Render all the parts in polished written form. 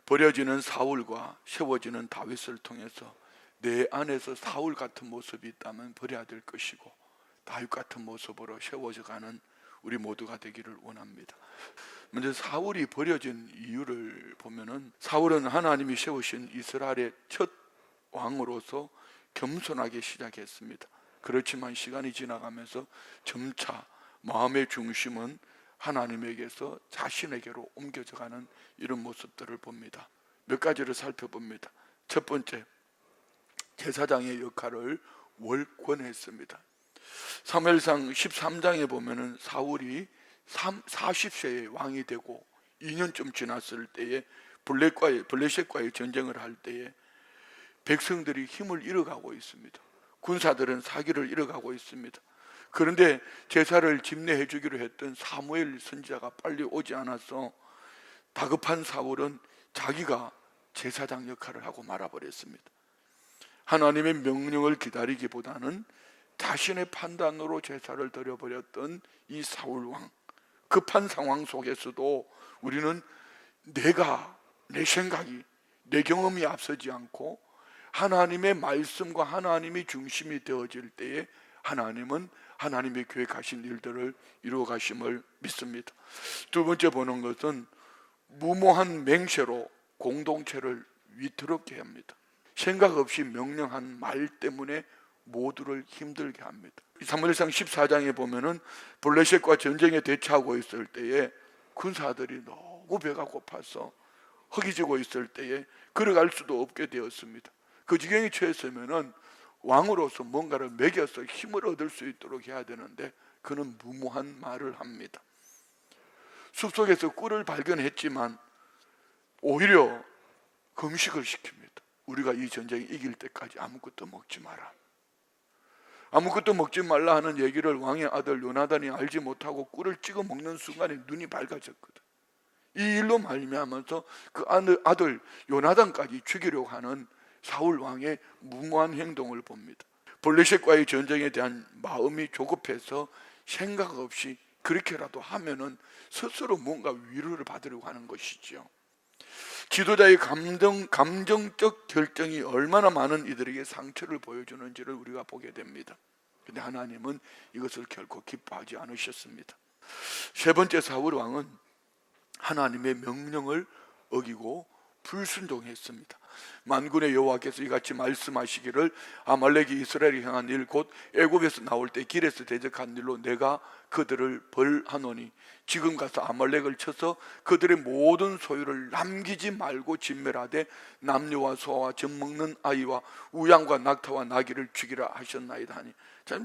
버려지는 사울과 세워지는 다윗을 통해서 내 안에서 사울 같은 모습이 있다면 버려야 될 것이고 다윗 같은 모습으로 세워져가는 우리 모두가 되기를 원합니다. 먼저 사울이 버려진 이유를 보면은, 사울은 하나님이 세우신 이스라엘의 첫 왕으로서 겸손하게 시작했습니다. 그렇지만 시간이 지나가면서 점차 마음의 중심은 하나님에게서 자신에게로 옮겨져가는 이런 모습들을 봅니다. 몇 가지를 살펴봅니다. 첫 번째, 제사장의 역할을 월권했습니다. 사무엘상 13장에 보면은 사울이 40세의 왕이 되고 2년쯤 지났을 때에 블레셋과의 전쟁을 할 때에 백성들이 힘을 잃어가고 있습니다. 군사들은 사기를 잃어가고 있습니다. 그런데 제사를 집례해 주기로 했던 사무엘 선지자가 빨리 오지 않아서 다급한 사울은 자기가 제사장 역할을 하고 말아버렸습니다. 하나님의 명령을 기다리기보다는 자신의 판단으로 제사를 드려버렸던 이 사울 왕, 급한 상황 속에서도 우리는 내 생각이, 내 경험이 앞서지 않고 하나님의 말씀과 하나님이 중심이 되어질 때에 하나님은 하나님의 계획하신 일들을 이루어 가심을 믿습니다. 두 번째 보는 것은 무모한 맹세로 공동체를 위태롭게 합니다. 생각 없이 명령한 말 때문에 모두를 힘들게 합니다. 사무엘상 14장에 보면은 블레셋과 전쟁에 대처하고 있을 때에 군사들이 너무 배가 고파서 허기지고 있을 때에 걸어갈 수도 없게 되었습니다. 그 지경에 처했으면은 왕으로서 뭔가를 먹여서 힘을 얻을 수 있도록 해야 되는데 그는 무모한 말을 합니다. 숲속에서 꿀을 발견했지만 오히려 금식을 시킵니다. 우리가 이 전쟁에 이길 때까지 아무것도 먹지 마라. 아무것도 먹지 말라 하는 얘기를 왕의 아들 요나단이 알지 못하고 꿀을 찍어 먹는 순간에 눈이 밝아졌거든. 이 일로 말미암아서 그 아들 요나단까지 죽이려고 하는 사울 왕의 무모한 행동을 봅니다. 블레셋과의 전쟁에 대한 마음이 조급해서 생각 없이 그렇게라도 하면은 스스로 뭔가 위로를 받으려고 하는 것이지요. 지도자의 감정적 결정이 얼마나 많은 이들에게 상처를 보여주는지를 우리가 보게 됩니다. 그런데 하나님은 이것을 결코 기뻐하지 않으셨습니다. 세 번째, 사울 왕은 하나님의 명령을 어기고 불순종했습니다. 만군의 여호와께서 이같이 말씀하시기를 아말렉이 이스라엘을 향한 일 곧 애굽에서 나올 때 길에서 대적한 일로 내가 그들을 벌하노니 지금 가서 아말렉을 쳐서 그들의 모든 소유를 남기지 말고 진멸하되 남녀와 소와 젖 먹는 아이와 우양과 낙타와 나귀를 죽이라 하셨나이다 하니,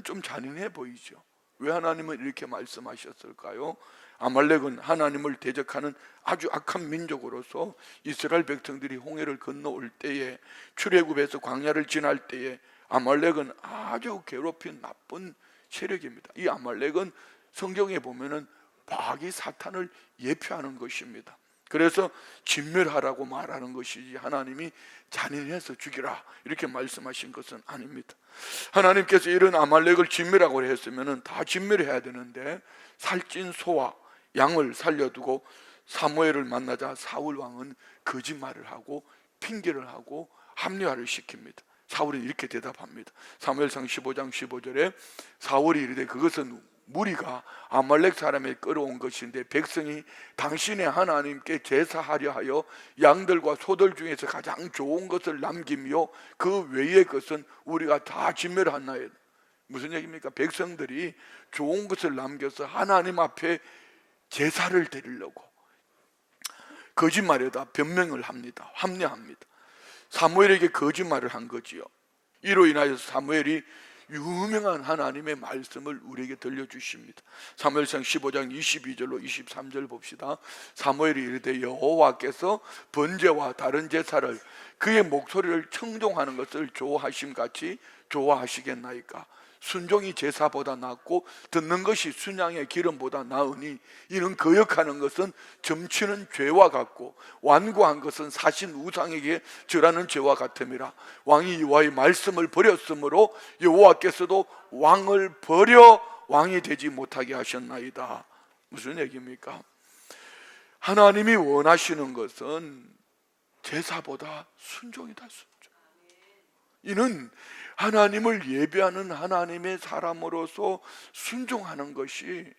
좀 잔인해 보이죠. 왜 하나님은 이렇게 말씀하셨을까요? 아말렉은 하나님을 대적하는 아주 악한 민족으로서 이스라엘 백성들이 홍해를 건너올 때에, 출애굽에서 광야를 지날 때에 아말렉은 아주 괴롭힌 나쁜 세력입니다. 이 아말렉은 성경에 보면은 마귀 사탄을 예표하는 것입니다. 그래서 진멸하라고 말하는 것이지 하나님이 잔인해서 죽이라 이렇게 말씀하신 것은 아닙니다. 하나님께서 이런 아말렉을 진멸하고 했으면 다 진멸해야 되는데 살찐 소와 양을 살려두고 사무엘을 만나자 사울 왕은 거짓말을 하고 핑계를 하고 합리화를 시킵니다. 사울이 이렇게 대답합니다. 사무엘상 15장 15절에 사울이 이르되 그것은 무리가 아말렉 사람에 끌어온 것인데 백성이 당신의 하나님께 제사하려 하여 양들과 소들 중에서 가장 좋은 것을 남기며 그 외의 것은 우리가 다 진멸하나이다. 무슨 얘기입니까? 백성들이 좋은 것을 남겨서 하나님 앞에 제사를 드리려고 거짓말에다 변명을 합니다. 합리합니다. 사무엘에게 거짓말을 한 거지요. 이로 인하여서 사무엘이 유명한 하나님의 말씀을 우리에게 들려주십니다. 사무엘상 15장 22절로 23절 봅시다. 사무엘이 이르되 여호와께서 번제와 다른 제사를 그의 목소리를 청종하는 것을 좋아하심같이 좋아하시겠나이까? 순종이 제사보다 낫고 듣는 것이 순양의 기름보다 나으니 이는 거역하는 것은 점치는 죄와 같고 완고한 것은 사신 우상에게 절하는 죄와 같음이라. 왕이 여호와의 말씀을 버렸으므로 여호와께서도 왕을 버려 왕이 되지 못하게 하셨나이다. 무슨 얘기입니까? 하나님이 원하시는 것은 제사보다 순종이다. 순종. 이는 하나님을 예배하는 하나님의 사람으로서 순종하는 것이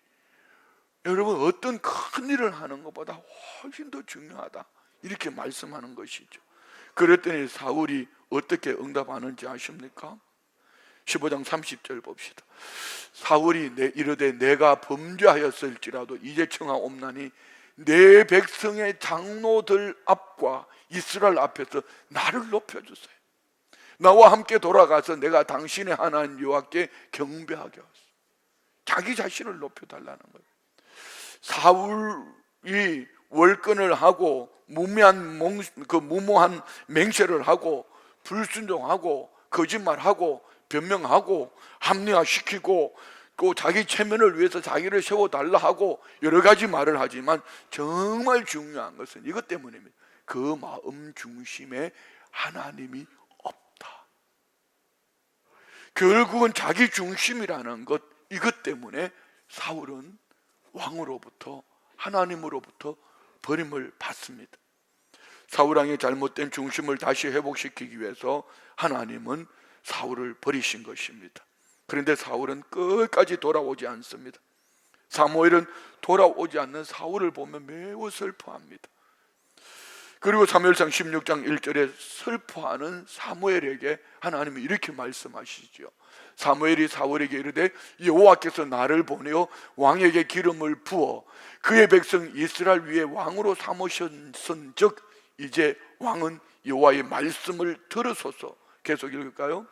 여러분 어떤 큰 일을 하는 것보다 훨씬 더 중요하다, 이렇게 말씀하는 것이죠. 그랬더니 사울이 어떻게 응답하는지 아십니까? 15장 30절 봅시다. 사울이 이르되 내가 범죄하였을지라도 이제 청하옵나니 내 백성의 장로들 앞과 이스라엘 앞에서 나를 높여주세요. 나와 함께 돌아가서 내가 당신의 하나님 여호와께 경배하게 하소서. 자기 자신을 높여달라는 거예요. 사울이 월권을 하고 무모한 맹세를 하고 불순종하고 거짓말하고 변명하고 합리화시키고 또 자기 체면을 위해서 자기를 세워달라 하고 여러 가지 말을 하지만 정말 중요한 것은 이것 때문입니다. 그 마음 중심에 하나님이 없다. 결국은 자기 중심이라는 것, 이것 때문에 사울은 왕으로부터, 하나님으로부터 버림을 받습니다. 사울왕의 잘못된 중심을 다시 회복시키기 위해서 하나님은 사울을 버리신 것입니다. 그런데 사울은 끝까지 돌아오지 않습니다. 사무엘은 돌아오지 않는 사울을 보면 매우 슬퍼합니다. 그리고 사무엘상 16장 1절에 슬퍼하는 사무엘에게 하나님이 이렇게 말씀하시죠. 사무엘이 사울에게 이르되 여호와께서 나를 보내어 왕에게 기름을 부어 그의 백성 이스라엘 위에 왕으로 삼으셨은즉 이제 왕은 여호와의 말씀을 들으소서. 계속 읽을까요?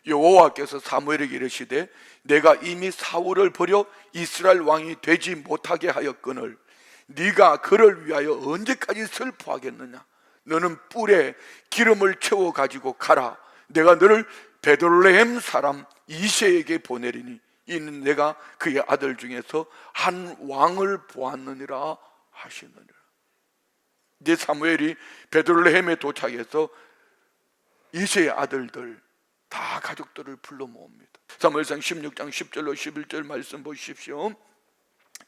여호와께서 사무엘에게 이르시되 내가 이미 사울을 버려 이스라엘 왕이 되지 못하게 하였거늘 네가 그를 위하여 언제까지 슬퍼하겠느냐? 너는 뿔에 기름을 채워 가지고 가라. 내가 너를 베들레헴 사람 이새에게 보내리니 이는 내가 그의 아들 중에서 한 왕을 보았느니라 하시느니라. 이제 사무엘이 베들레헴에 도착해서 이새의 아들들 다 가족들을 불러 모읍니다. 사무엘상 16장 10절로 11절 말씀 보십시오.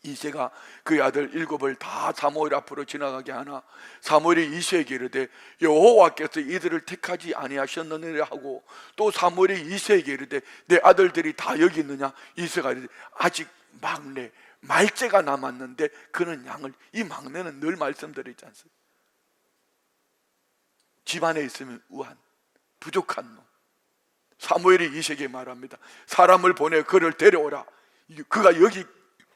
이새가 그의 아들 7을 다 사무엘 앞으로 지나가게 하나 사무엘이 이새에게 이르되 여호와께서 이들을 택하지 아니하셨느냐 하고 또 사무엘이 이새에게 이르되 내 아들들이 다 여기 있느냐? 이새가 이르되 아직 막내 말째가 남았는데 그는 양을, 이 막내는 늘 말씀드리지 않습니까? 집안에 있으면 우한, 부족한 놈. 사무엘이 이새에게 말합니다. 사람을 보내 그를 데려오라. 그가 여기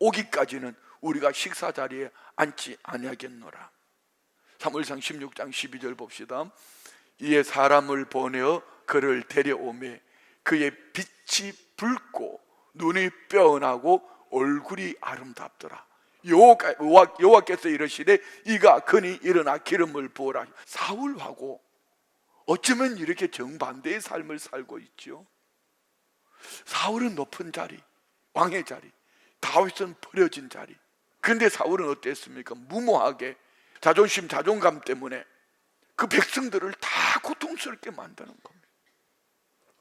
오기까지는 우리가 식사 자리에 앉지 아니하겠노라. 사무엘상 16장 12절 봅시다. 이에 사람을 보내어 그를 데려오매 그의 빛이 붉고 눈이 뼈은하고 얼굴이 아름답더라. 여호와께서 이르시되 이가 그니 일어나 기름을 부어라. 사울하고 어쩌면 이렇게 정반대의 삶을 살고 있죠. 사울은 높은 자리, 왕의 자리, 다윗은 버려진 자리. 그런데 사울은 어땠습니까? 무모하게 자존심, 자존감 때문에 그 백성들을 다 고통스럽게 만드는 겁니다.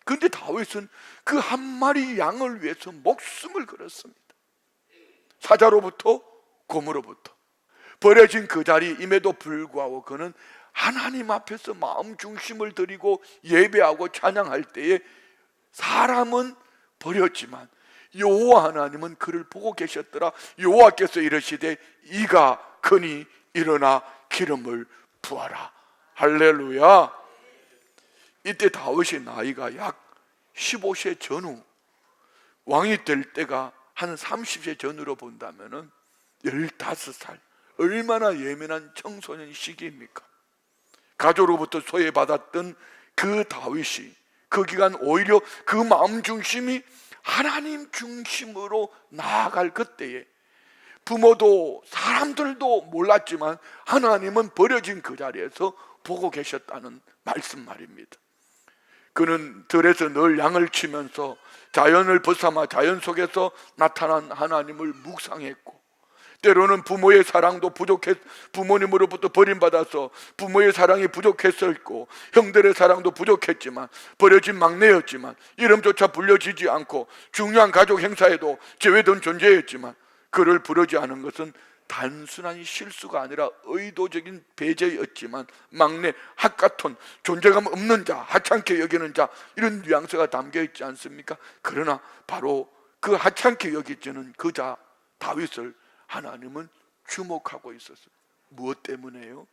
그런데 다윗은 그 한 마리 양을 위해서 목숨을 걸었습니다. 사자로부터 곰으로부터 버려진 그 자리임에도 불구하고 그는 하나님 앞에서 마음 중심을 드리고 예배하고 찬양할 때에 사람은 버렸지만 여호와 하나님은 그를 보고 계셨더라. 여호와께서 이르시되 이가 그니 일어나 기름을 부어라. 할렐루야. 이때 다윗의 나이가 약 15세 전후, 왕이 될 때가 한 30세 전후로 본다면 15살, 얼마나 예민한 청소년 시기입니까? 가족으로부터 소외받았던 그 다윗이 그 기간 오히려 그 마음 중심이 하나님 중심으로 나아갈 그때에 부모도 사람들도 몰랐지만 하나님은 버려진 그 자리에서 보고 계셨다는 말씀 말입니다. 그는 들에서 늘 양을 치면서 자연을 벗삼아 자연 속에서 나타난 하나님을 묵상했고 때로는 부모의 사랑도 부모님으로부터 버림받아서 부모의 사랑이 부족했었고 형들의 사랑도 부족했지만 버려진 막내였지만 이름조차 불려지지 않고 중요한 가족 행사에도 제외된 존재였지만 그를 부르지 않은 것은 단순한 실수가 아니라 의도적인 배제였지만 막내, 핫가톤, 존재감 없는 자, 하찮게 여기는 자, 이런 뉘앙스가 담겨 있지 않습니까? 그러나 바로 그 하찮게 여기지는 그 자 다윗을 하나님은 주목하고 있었어요. 무엇 때문에요?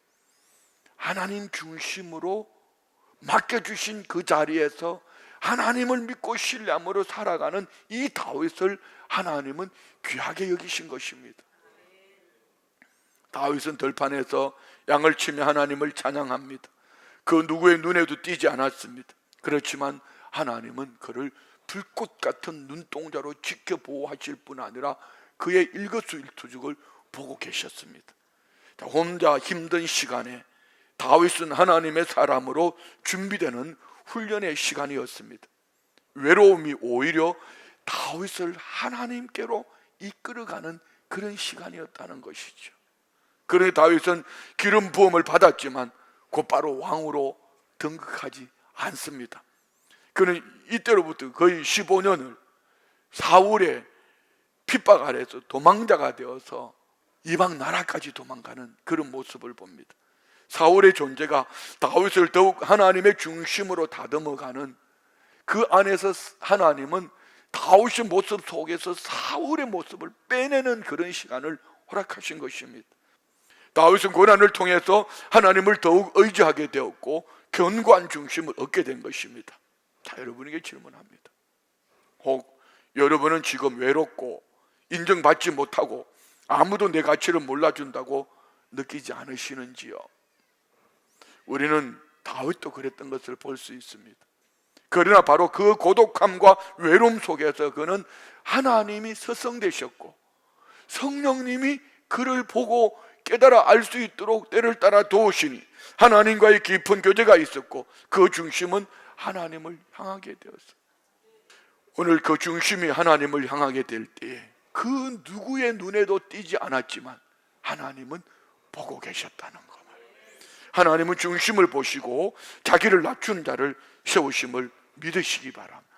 하나님 중심으로 맡겨주신 그 자리에서 하나님을 믿고 신뢰함으로 살아가는 이 다윗을 하나님은 귀하게 여기신 것입니다. 다윗은 들판에서 양을 치며 하나님을 찬양합니다. 그 누구의 눈에도 띄지 않았습니다. 그렇지만 하나님은 그를 불꽃 같은 눈동자로 지켜보호하실 뿐 아니라 그의 일거수일투족을 보고 계셨습니다. 혼자 힘든 시간에 다윗은 하나님의 사람으로 준비되는 훈련의 시간이었습니다. 외로움이 오히려 다윗을 하나님께로 이끌어가는 그런 시간이었다는 것이죠. 그러니 다윗은 기름 부음을 받았지만 곧바로 왕으로 등극하지 않습니다. 그는 이때로부터 거의 15년을 사울의 핍박 아래서 도망자가 되어서 이방 나라까지 도망가는 그런 모습을 봅니다. 사울의 존재가 다윗을 더욱 하나님의 중심으로 다듬어가는 그 안에서 하나님은 다윗의 모습 속에서 사울의 모습을 빼내는 그런 시간을 허락하신 것입니다. 다윗은 고난을 통해서 하나님을 더욱 의지하게 되었고 견고한 중심을 얻게 된 것입니다. 자, 여러분에게 질문합니다. 혹 여러분은 지금 외롭고 인정받지 못하고 아무도 내 가치를 몰라준다고 느끼지 않으시는지요? 우리는 다윗도 그랬던 것을 볼 수 있습니다. 그러나 바로 그 고독함과 외로움 속에서 그는 하나님이 서성되셨고 성령님이 그를 보고 깨달아 알 수 있도록 때를 따라 도우시니 하나님과의 깊은 교제가 있었고 그 중심은 하나님을 향하게 되었어요. 오늘 그 중심이 하나님을 향하게 될 때에 그 누구의 눈에도 띄지 않았지만 하나님은 보고 계셨다는 것. 하나님은 중심을 보시고 자기를 낮춘 자를 세우심을 믿으시기 바랍니다.